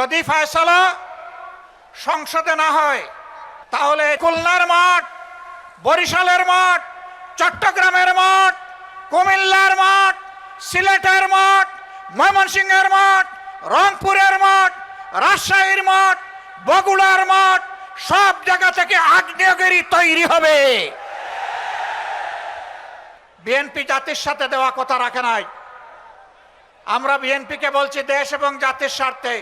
যদি ফয়সালা সংসদে না হয় তাহলে খুলনার মাঠ, বরিশালের মাঠ, চট্টগ্রামের মাঠ, কুমিল্লার মাঠ, সিলেটের মাঠ, ময়মনসিংহের মাঠ, রংপুরের মাঠ, রাজশাহীর মাঠ, বগুড়ার মাঠ, সব জায়গা থেকে আগ্নেয়গিরি তৈরি হবে। বিএনপি জাতির সাথে দেওয়া কথা রাখে নাই। আমরা বিএনপিকে বলছি দেশ এবং জাতির স্বার্থে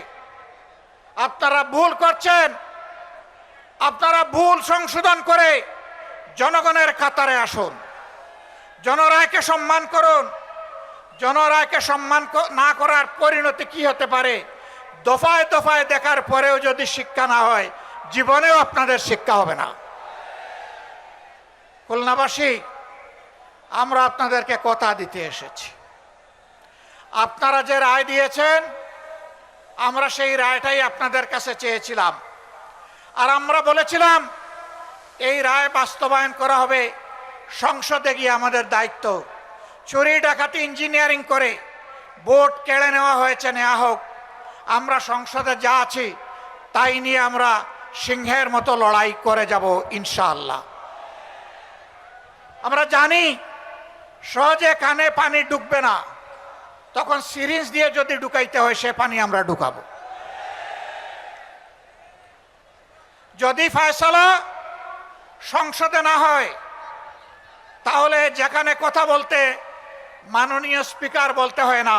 আপনারা ভুল করছেন, আপনারা ভুল সংশোধন করে জনগণের কাতারে আসুন, জনরায়কে সম্মান করুন। জনরায়কে সম্মান না করার পরিণতি কি হতে পারে দফায় দফায় দেখার পরেও যদি শিক্ষা না হয়, জীবনেও আপনাদের শিক্ষা হবে না। খুলনাবাসী, আমরা আপনাদেরকে কথা দিতে এসেছি। আপনারা যে রায় দিয়েছেন, আমরা সেই রায়টাই আপনাদের কাছে চেয়েছিলাম। আর আমরা বলেছিলাম এই রায় বাস্তবায়ন করা হবে সংসদে গিয়ে আমাদের দায়িত্ব। চুরি ডাকাতি ইঞ্জিনিয়ারিং করে ভোট কেড়ে নেওয়া হয়েছে, নেওয়া হোক। আমরা সংসদে যা আছি তাই নিয়ে আমরা সিংহের মতো লড়াই করে যাব ইনশাআল্লাহ। আমরা জানি সহজে কানে পানি ঢুকবে না, তখন সিরিঞ্জ দিয়ে যদি ঢুকাইতে হয় সে পানি আমরা ঢুকাবো। যদি ফয়সালা সংসদে না হয় তাহলে যেখানে কথা বলতে মাননীয় স্পিকার বলতে হয় না,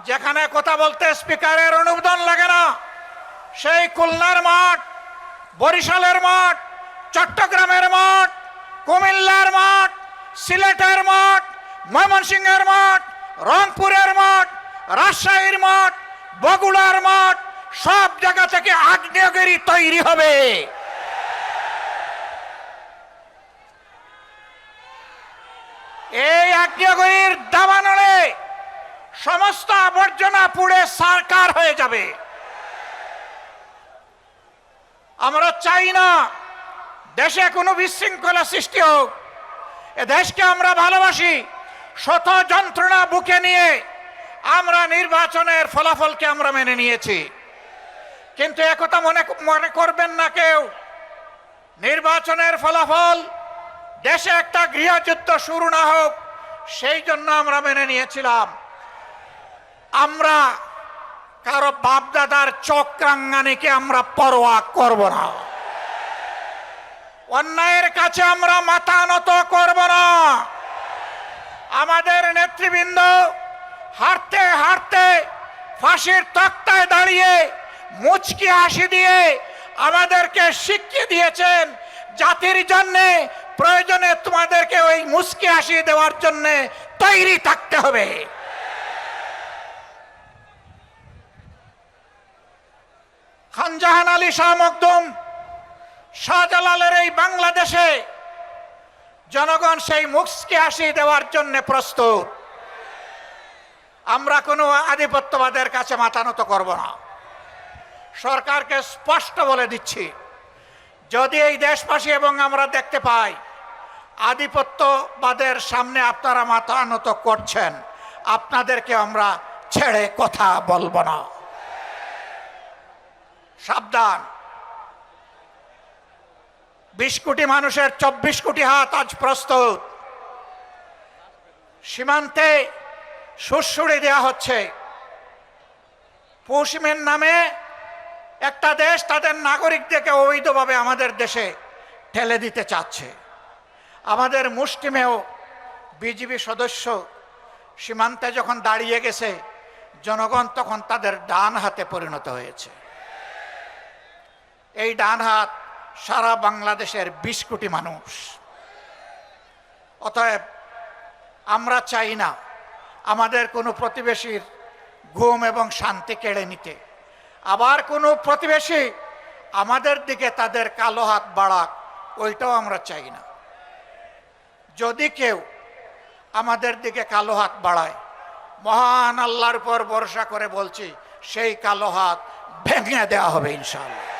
যেখানে কথা বলতে স্পিকারের অনুমোদন লাগে না, সেই খুলনার মাঠ, বরিশালের মাঠ, চট্টগ্রামের মাঠ, কুমিল্লার মাঠ, সিলেটের মাঠ, ময়মনসিংহের মাঠ, রংপুরের মাঠ, রাজশাহীর মাঠ, বগুড়ার মাঠ, সব জায়গা থেকে আগ্নেয়গিরি তৈরি হবে। এই আগ্নেয়গিরির দাবানলে সমস্ত আবর্জনা পুড়ে সারকার হয়ে যাবে। আমরা চাই না দেশে কোনো বিশৃঙ্খলা সৃষ্টি হোক। এ দেশকে আমরা ভালোবাসি। শত যন্ত্রণা বুকে নিয়ে আমরা নির্বাচনের ফলাফলকে আমরা মেনে নিয়েছি, কিন্তু একথা মনে করবেন না কেউ, নির্বাচনের ফলাফল দেশে একটা গৃহযুদ্ধ শুরু না হোক সেই জন্য আমরা মেনে নিয়েছিলাম। আমরা কারো বাপদাদার চক্রাঙ্গানিকে আমরা পরোয়া করব না। অন্যায়ের কাছে আমরা মাথা নত করব না। আমাদের নেতৃবৃন্দ হাঁটতে হাঁটতে ফাঁসির তক্তায় দাঁড়িয়ে মুচকি হাসি দিয়ে আমাদেরকে শিখিয়ে দিয়েছেন জাতির জন্য প্রয়োজনে তোমাদেরকে ওই মুচকি হাসি দেওয়ার জন্য তৈরি থাকতে হবে। খানজাহান আলী শাহ মখদুম, শাহজালালের এই বাংলাদেশে জনগণ সেই মুচকি হাসি দেওয়ার জন্য প্রস্তুত। আমরা কোনো আধিপত্যবাদের কাছে মাথা নত করব না। সরকারকে স্পষ্ট বলে দিচ্ছি, যদি এই দেশবাসী এবং আমরা দেখতে পাই আধিপত্যবাদের সামনে আপনারা মাথা নত করছেন, আপনাদেরকে আমরা ছেড়ে কথা বলবো না। সাবধান। 20 কোটি মানুষের 24 কোটি হাত আজ প্রস্তুত। সীমান্তে সুড়সুড়ি দেওয়া হচ্ছে। পশ্চিমের নামে একটা দেশ তাদের নাগরিকদেরকে অবৈধভাবে আমাদের দেশে ঠেলে দিতে চাচ্ছে। আমাদের মুষ্টিমেয় বিজিবি সদস্য সীমান্তে যখন দাঁড়িয়ে গেছে, জনগণ তখন তাদের ডান হাতে পরিণত হয়েছে। এই ডান হাত সারা বাংলাদেশের 20 কোটি মানুষ। অতএব আমরা চাই না আমাদের কোনো প্রতিবেশীর ঘুম এবং শান্তি কেড়ে নিতে। আবার কোনো প্রতিবেশী আমাদের দিকে তাদের কালো হাত বাড়াক, ওইটাও আমরা চাই না। যদি কেউ আমাদের দিকে কালো হাত বাড়ায়, মহান আল্লাহর উপর ভরসা করে বলছি, সেই কালো হাত ভেঙে দেওয়া হবে ইনশাআল্লাহ।